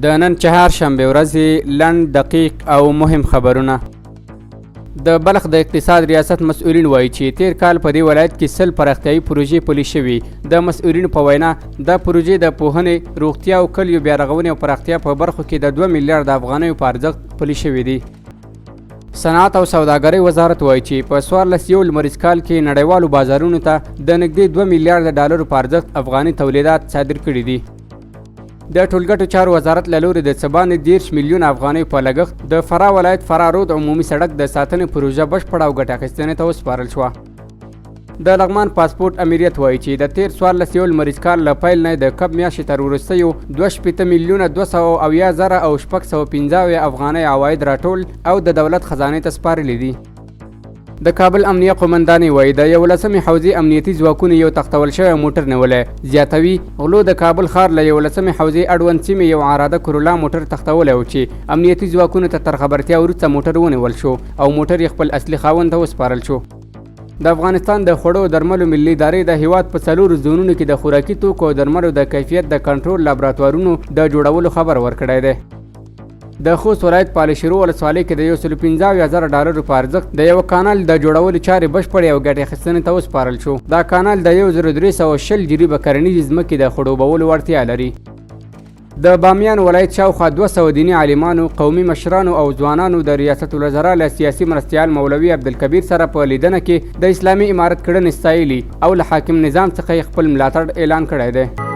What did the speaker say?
د نن چهارشنبه ورځې لنډ دقیق او مهم خبرونه. د بلخ د اقتصاد ریاست مسؤلین وایي چې تیر کال په دې ولایت کې 100 پراختیايي پروژې پلي شوې. د مسؤلینو په وینا دا پروژې د پوهنې، روغتیا او کلیو بیارغونې او پراختیا په برخو کې د 2 میلیارډ افغانیو په ارزښت پلي شوې دي. صنعت او سوداګرۍ وزارت وایي چې په 14 لمریز کال کې نړیوالو بازارونو ته د نږدې 2 میلیارډ ډالرو په ارزښت افغاني تولیدات صادر کړي دي. د ټولګټو چارو وزارت له لوري د څه باندې 10 میلیون افغانیو په لګښت د فراه ولایت فراه رود عمومي سړک د ساتنې پروژه بشپړه او ګټه اخیستنې ته وسپارل شوه. د لغمان پاسپورت امریت وایي چې د تیر 14 لمریز کال له پیل نه د کب میاشتې تر وروستیو 2 میلیونه 270 او 615 افغانۍ عواید راټول او د دولت خزانې ته سپارلي دي. د کابل امنیه قومندانې وایي د 11مې حوزې امنیتي ځواکونو یو تختول شوی موټر نیولی. زیاتوي غلو د کابل ښار له 11مې حوزې اړوند سیمې یو عراده کرولا موټر تختولی و چې امنیتي ځواکونو ته تر خبرتیا وروسته موټر ونیول شو او موټر یې خپل اصلي خاوند ته وسپارل شو. د افغانستان د خوړو درملو ملي ادارې د هیواد په 4 زونونو کې د خوراکي توکو او درملو د کیفیت د کنټرول لابراتوارونو د جوړولو خبر ورکړی دی. د خوست ولایت په الشیرو ولسوالۍ کې د 115,000 ډالرو په ارزښت د یو کانال د جوړولو چارې بشپړې او ګټې اخیستنې ته وسپارل شو. دا کانال د 1360 جریبه کرنیزې ځمکې د خړوبولو وړتیا لري. د بامیان ولایت شاوخوا 200 دیني عالمانو، قومي مشرانو او ځوانانو د ریاست الوزرا له سیاسي مرستیال مولوي عبدالکبیر سره په لیدنه کې د اسلامي امارت کړنې ستایلي او له حاکم نظام څخه خپل ملاتړ اعلان کړی دی.